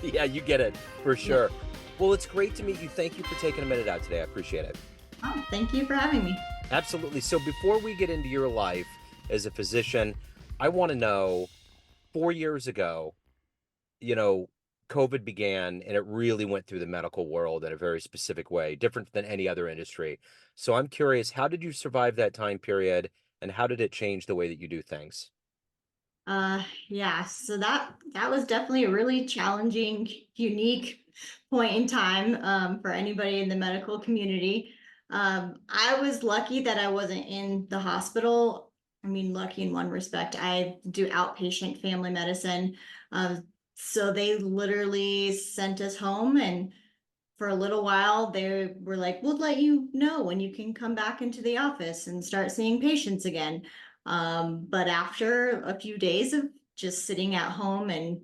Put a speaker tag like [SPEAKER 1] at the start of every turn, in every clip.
[SPEAKER 1] Yeah, you get it for
[SPEAKER 2] Yeah.
[SPEAKER 1] sure. Well, it's great to meet you. Thank you for taking a minute out today. I appreciate it.
[SPEAKER 2] Oh, thank you for having me.
[SPEAKER 1] Absolutely. So before we get into your life as a physician, I want to know 4 years ago, you know, COVID began and it really went through the medical world in a very specific way, different than any other industry. So I'm curious, how did you survive that time period and how did it change the way that you do things?
[SPEAKER 2] Yeah, so that was definitely a really challenging, unique point in time for anybody in the medical community. I was lucky that I wasn't in the hospital. I mean, lucky in one respect. I do outpatient family medicine. So they literally sent us home, and for a little while, they were like, we'll let you know when you can come back into the office and start seeing patients again. But after a few days of just sitting at home and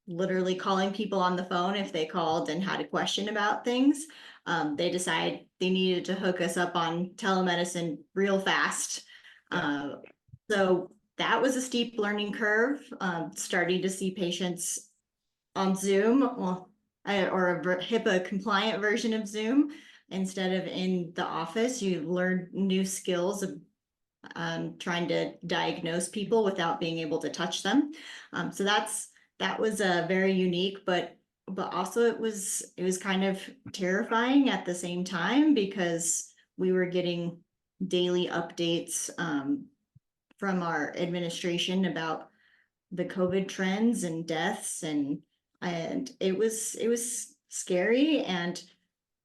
[SPEAKER 2] literally calling people on the phone if they called and had a question about things, they decided they needed to hook us up on telemedicine real fast.
[SPEAKER 1] Yeah.
[SPEAKER 2] Uh, so that was a steep learning curve, starting to see patients on Zoom, well, or a HIPAA compliant version of Zoom instead of in the office. You learn new skills of trying to diagnose people without being able to touch them. So that was very unique, but also it was kind of terrifying at the same time because we were getting daily updates from our administration about the COVID trends and deaths, and it was scary, and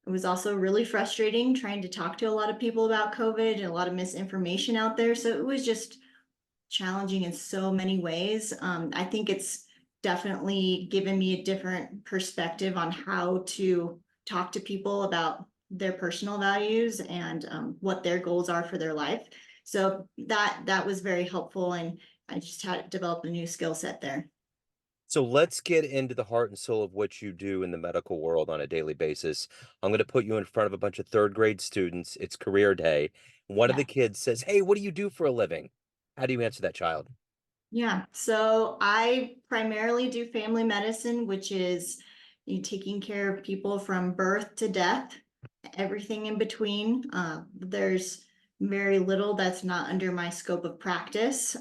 [SPEAKER 2] it was also really frustrating trying to talk to a lot of people about COVID and a lot of misinformation out there. So it was just challenging in so many ways. I think it's definitely given me a different perspective on how to talk to people about their personal values and what their goals are for their life. So that was very helpful, and I just had to develop a new skill set there.
[SPEAKER 1] So let's get into the heart and soul of what you do in the medical world on a daily basis. I'm going to put you in front of a bunch of third grade students. It's career day. One of the
[SPEAKER 2] Yeah.
[SPEAKER 1] kids says, "Hey, what do you do for a living?" How do you answer that child?
[SPEAKER 2] Yeah. So I primarily do family medicine, which is you taking care of people from birth to death, everything in between. There's very little that's not under my scope of practice.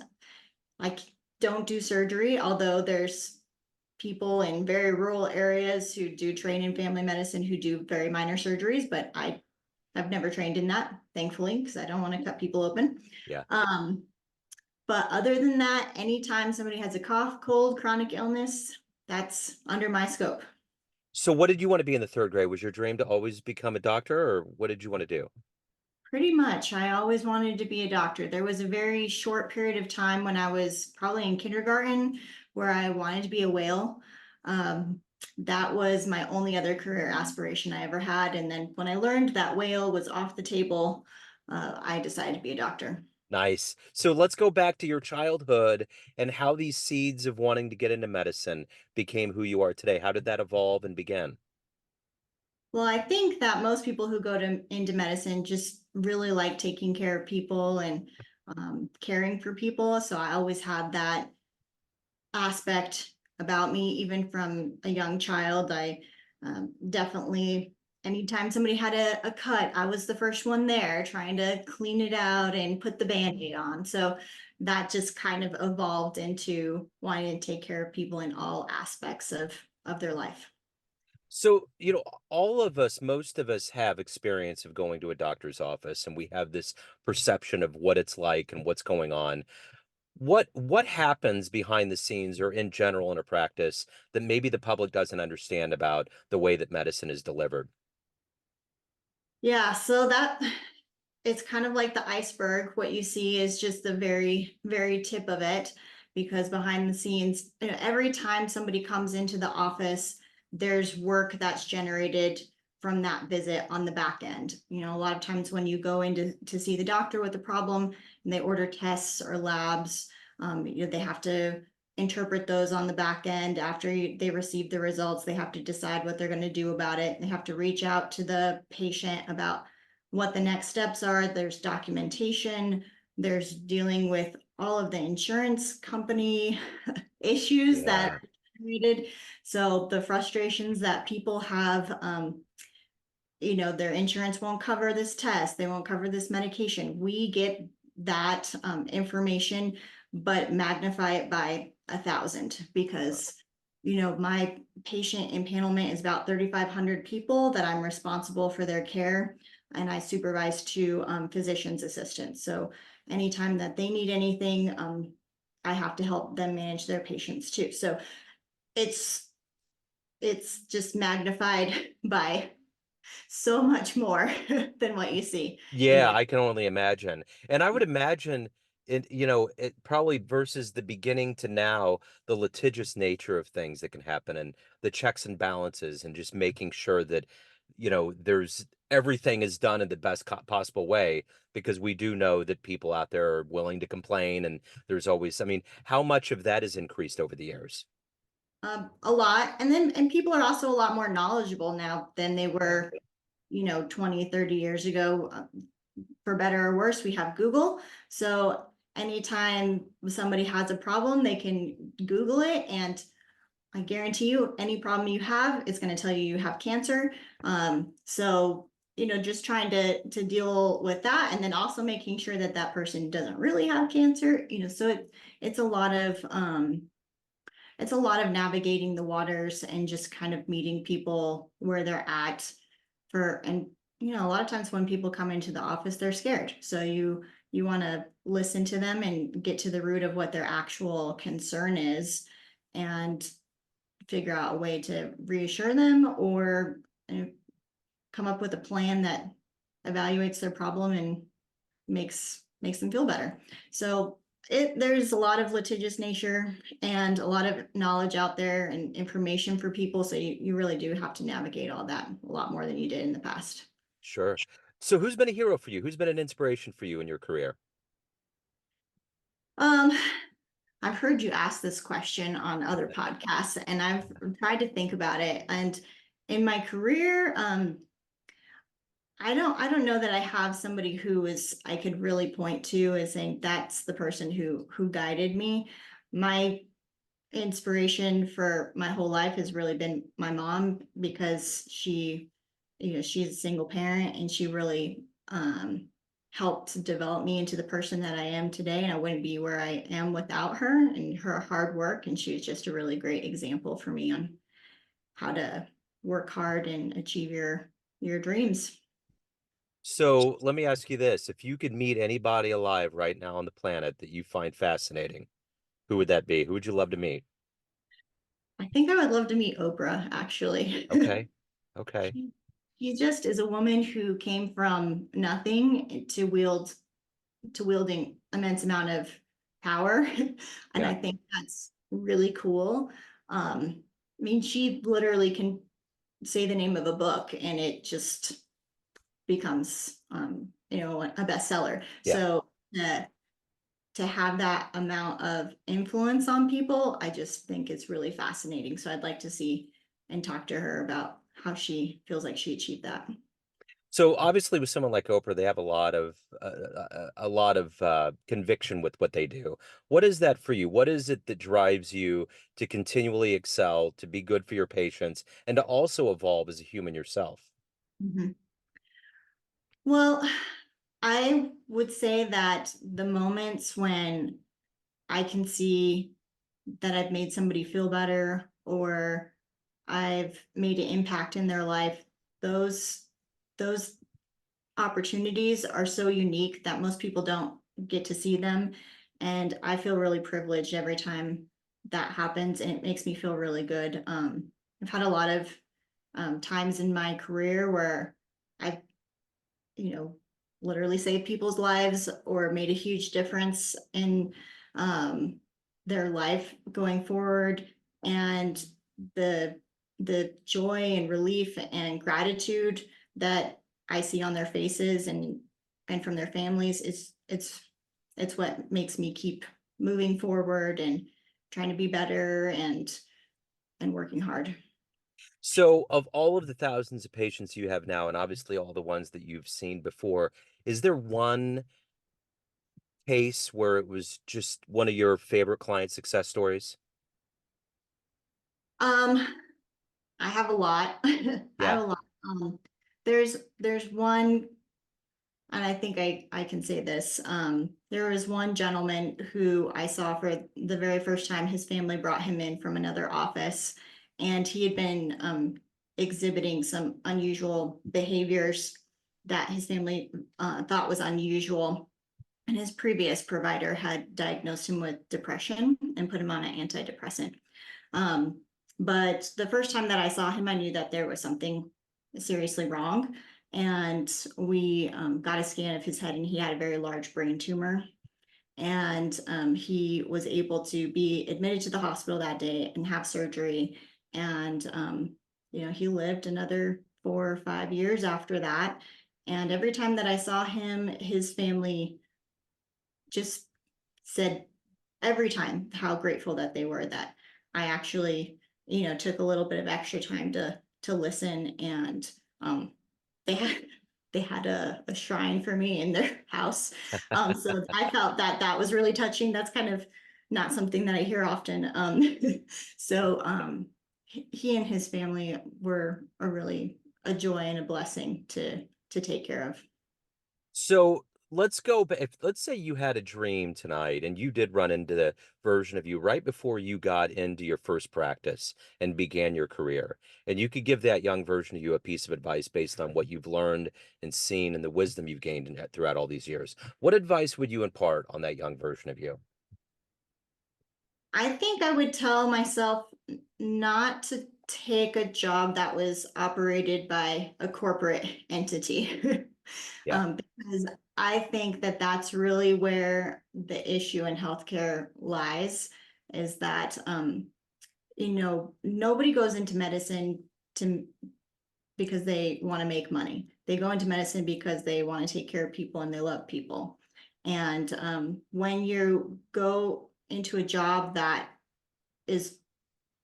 [SPEAKER 2] Don't do surgery, although there's people in very rural areas who do train in family medicine who do very minor surgeries, but I have never trained in that, thankfully, because I don't want to cut people open.
[SPEAKER 1] Yeah.
[SPEAKER 2] Um, but other than that, anytime somebody has a cough, cold, chronic illness, that's under my scope.
[SPEAKER 1] So what did you want to be in the third grade? Was your dream to always become a doctor, or what did you want to do?
[SPEAKER 2] Pretty much. I always wanted to be a doctor. There was a very short period of time when I was probably in kindergarten where I wanted to be a whale. Um, that was my only other career aspiration I ever had. And then when I learned that whale was off the table, I decided to be a doctor.
[SPEAKER 1] Nice. So let's go back to your childhood and how these seeds of wanting to get into medicine became who you are today. How did that evolve and begin?
[SPEAKER 2] Well, I think that most people who go into medicine just really like taking care of people and caring for people. So I always had that aspect about me, even from a young child. I definitely, anytime somebody had a cut, I was the first one there trying to clean it out and put the band-aid on. So that just kind of evolved into wanting to take care of people in all aspects of their life.
[SPEAKER 1] So, all of us, most of us have experience of going to a doctor's office and we have this perception of what it's like and what's going on. What happens behind the scenes or in general in a practice that maybe the public doesn't understand about the way that medicine is delivered?
[SPEAKER 2] Yeah, so that it's kind of like the iceberg. What you see is just the very, very tip of it, because behind the scenes, every time somebody comes into the office, there's work that's generated from that visit on the back end. A lot of times when you go in to see the doctor with a problem and they order tests or labs, they have to interpret those on the back end. After they receive the results, they have to decide what they're going to do about it. They have to reach out to the patient about what the next steps are. There's documentation, there's dealing with all of the insurance company issues that
[SPEAKER 1] Yeah.
[SPEAKER 2] integrated. So the frustrations that people have, their insurance won't cover this test, they won't cover this medication. We get that information, but magnify it by 1,000 because my patient empanelment is about 3,500 people that I'm responsible for their care, and I supervise two physician's assistants. So anytime that they need anything, I have to help them manage their patients too. So it's it's just magnified by so much more than what you see in
[SPEAKER 1] Yeah,
[SPEAKER 2] my.
[SPEAKER 1] I can only imagine. And I would imagine it probably versus the beginning to now, the litigious nature of things that can happen and the checks and balances and just making sure that, there's everything is done in the best possible way because we do know that people out there are willing to complain and there's always, I mean, how much of that has increased over the years?
[SPEAKER 2] A lot, and people are also a lot more knowledgeable now than they
[SPEAKER 1] Yeah.
[SPEAKER 2] were 20, 30 years ago. For better or worse, we have Google. So anytime somebody has a problem, they can Google it, and I guarantee you, any problem you have, it's going to tell you you have cancer. So just trying to deal with that, and then also making sure that that person doesn't really have cancer. So it's a lot of navigating the waters and just kind of meeting people where they're at. And a lot of times when people come into the office, they're scared. So you want to listen to them and get to the root of what their actual concern is, and figure out a way to reassure them, or come up with a plan that evaluates their problem and makes them feel better. So there's a lot of litigious nature and a lot of knowledge out there and information for people. So you really do have to navigate all that a lot more than you did in the past.
[SPEAKER 1] Sure. So who's been a hero for you? Who's been an inspiration for you in your career?
[SPEAKER 2] Um, I've heard you ask this question on other podcasts, and I've tried to think about it. And in my career, I don't know that I have somebody who is I could really point to as saying that's the person who guided me. My inspiration for my whole life has really been my mom, because she's a single parent, and she really helped develop me into the person that I am today, and I wouldn't be where I am without her and her hard work. And she was just a really great example for me on how to work hard and achieve your dreams.
[SPEAKER 1] So let me ask you this. If you could meet anybody alive right now on the planet that you find fascinating, who would that be? Who would you love to meet?
[SPEAKER 2] I think I would love to meet Oprah, actually.
[SPEAKER 1] Okay. Okay.
[SPEAKER 2] She just is a woman who came from nothing to wielding immense amount of power. And
[SPEAKER 1] Yeah.
[SPEAKER 2] I think that's really cool. I mean, she literally can say the name of a book and it just becomes, a bestseller.
[SPEAKER 1] Yeah.
[SPEAKER 2] So to have that amount of influence on people, I just think it's really fascinating. So I'd like to see and talk to her about how she feels like she achieved that.
[SPEAKER 1] So obviously with someone like Oprah, they have a lot of conviction with what they do. What is that for you? What is it that drives you to continually excel, to be good for your patients, and to also evolve as a human yourself?
[SPEAKER 2] Mhm. Well, I would say that the moments when I can see that I've made somebody feel better, or I've made an impact in their life, those those opportunities are so unique that most people don't get to see them. And I feel really privileged every time that happens, and it makes me feel really good. I've had a lot of times in my career where I've you know, literally saved people's lives or made a huge difference in um, their life going forward. And the the joy and relief and gratitude that I see on their faces and from their families is it's what makes me keep moving forward and trying to be better and working hard.
[SPEAKER 1] So, of all of the thousands of patients you have now, and obviously all the ones that you've seen before, is there one case where it was just one of your favorite client success stories?
[SPEAKER 2] Um, I have a lot. I
[SPEAKER 1] Yeah.
[SPEAKER 2] have a lot. There's one, and I think I can say this. There was one gentleman who I saw for the very first time. His family brought him in from another office, and he had been exhibiting some unusual behaviors that his family thought was unusual. And his previous provider had diagnosed him with depression and put him on an antidepressant. Um, but the first time that I saw him, I knew that there was something seriously wrong. And we got a scan of his head, and he had a very large brain tumor. And he was able to be admitted to the hospital that day and have surgery. And, he lived another 4 or 5 years after that. And every time that I saw him, his family just said every time how grateful that they were that I actually, took a little bit of extra time to listen. And they had they had a shrine for me in their house. So I felt that that was really touching. That's kind of not something that I hear often. So he and his family were a really a joy and a blessing to take care of.
[SPEAKER 1] So let's go back. If let's say you had a dream tonight and you did run into the version of you right before you got into your first practice and began your career, and you could give that young version of you a piece of advice based on what you've learned and seen and the wisdom you've gained throughout all these years, what advice would you impart on that young version of you?
[SPEAKER 2] I think I would tell myself not to take a job that was operated by a corporate entity.
[SPEAKER 1] Yeah.
[SPEAKER 2] Because I think that that's really where the issue in healthcare lies, is that, nobody goes into medicine to because they want to make money. They go into medicine because they want to take care of people and they love people. And when you go into a job that is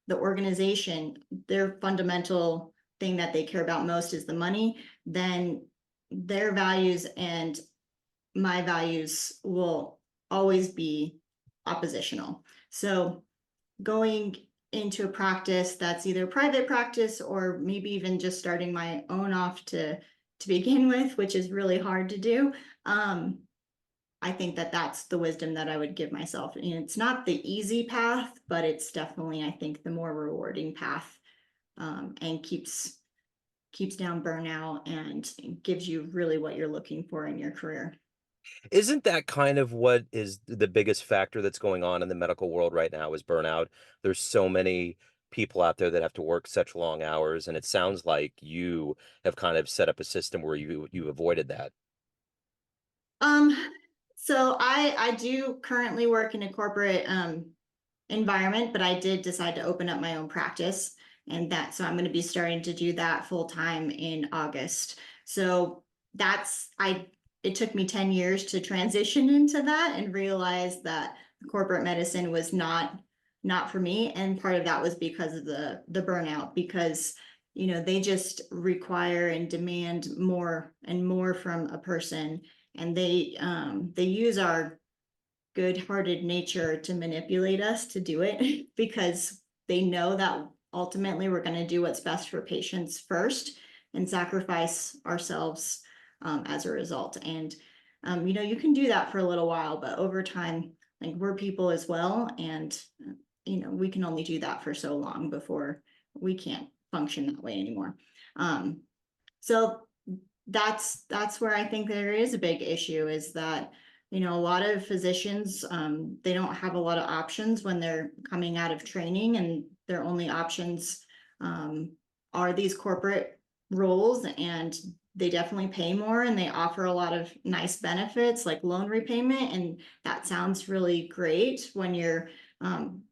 [SPEAKER 2] the organization, their fundamental thing that they care about most is the money, then their values and my values will always be oppositional. So going into a practice that's either private practice or maybe even just starting my own off to begin with, which is really hard to do. I think that that's the wisdom that I would give myself. And it's not the easy path, but it's definitely, I think, the more rewarding path, and keeps down burnout and gives you really what you're looking for in your career.
[SPEAKER 1] Isn't that kind of what is the biggest factor that's going on in the medical world right now is burnout? There's so many people out there that have to work such long hours, and it sounds like you have kind of set up a system where you avoided that.
[SPEAKER 2] Um, so I do currently work in a corporate environment, but I did decide to open up my own practice, and that so I'm going to be starting to do that full time in August. So that's I it took me 10 years to transition into that and realize that corporate medicine was not for me, and part of that was because of the burnout, because they just require and demand more and more from a person, and they use our good-hearted nature to manipulate us to do it because they know that ultimately we're going to do what's best for patients first and sacrifice ourselves as a result. And you can do that for a little while, but over time, like, we're people as well, and we can only do that for so long before we can't function that way anymore. So that's where I think there is a big issue, is that a lot of physicians, they don't have a lot of options when they're coming out of training, and their only options are these corporate roles, and they definitely pay more and they offer a lot of nice benefits like loan repayment, and that sounds really great when you're um,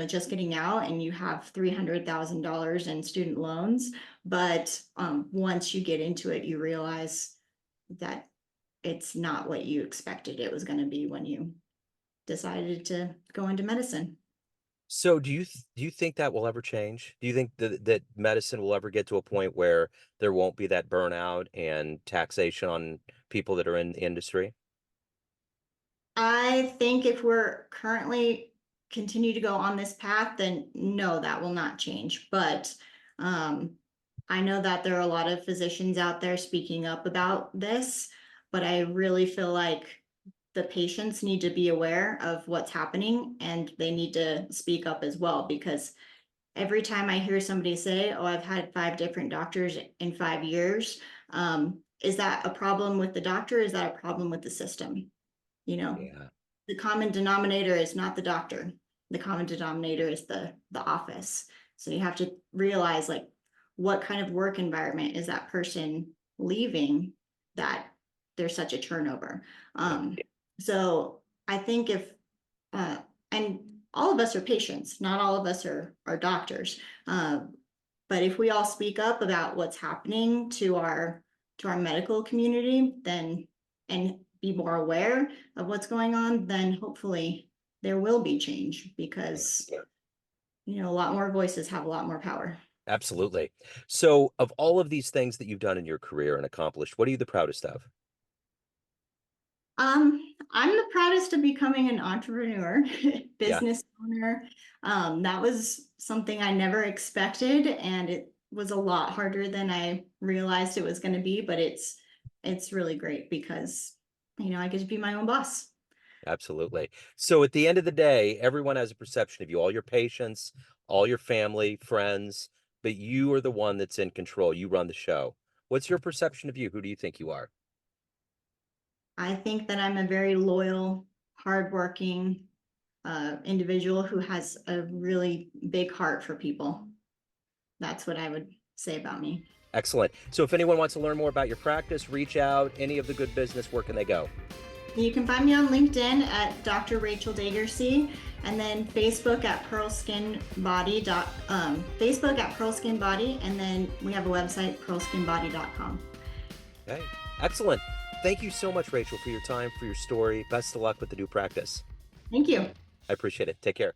[SPEAKER 2] just getting out and you have $300,000 in student loans. But once you get into it, you realize that it's not what you expected it was going to be when you decided to go into medicine.
[SPEAKER 1] So do you think that will ever change? Do you think that medicine will ever get to a point where there won't be that burnout and taxation on people that are in the industry?
[SPEAKER 2] I think if we're currently continue to go on this path, then no, that will not change. But I know that there are a lot of physicians out there speaking up about this, but I really feel like the patients need to be aware of what's happening and they need to speak up as well, because every time I hear somebody say, "Oh, I've had 5 different doctors in 5 years," is that a problem with the doctor? Is that a problem with the system? You know,
[SPEAKER 1] Yeah.
[SPEAKER 2] the common denominator is not the doctor. The common denominator is the office. So you have to realize, like, what kind of work environment is that person leaving that there's such a turnover.
[SPEAKER 1] Yeah.
[SPEAKER 2] So I think if uh, and all of us are patients, not all of us are doctors. But if we all speak up about what's happening to our medical community, then and be more aware of what's going on, then hopefully there will be change, because a lot more voices have a lot more power.
[SPEAKER 1] Absolutely. So, of all of these things that you've done in your career and accomplished, what are you the proudest of?
[SPEAKER 2] I'm the proudest of becoming an entrepreneur,
[SPEAKER 1] Yeah,
[SPEAKER 2] business owner. That was something I never expected, and it was a lot harder than I realized it was going to be, but it's really great because I get to be my own boss.
[SPEAKER 1] absolutely. So, at the end of the day, everyone has a perception of you, all your patients, all your family, friends, but you are the one that's in control. You run the show. What's your perception of you? Who do you think you are?
[SPEAKER 2] I think that I'm a very loyal, hardworking individual who has a really big heart for people. That's what I would say about me.
[SPEAKER 1] Excellent. So, if anyone wants to learn more about your practice, reach out, any of the good business, where can they go?
[SPEAKER 2] You can find me on LinkedIn at Dr. Rachael Degurse, and then Facebook at Facebook at Pearl Skin Body, and then we have a website, pearlskinbody.com.
[SPEAKER 1] Okay. Excellent. Thank you so much, Rachel, for your time, for your story. Best of luck with the new practice.
[SPEAKER 2] Thank you.
[SPEAKER 1] I appreciate it. Take care.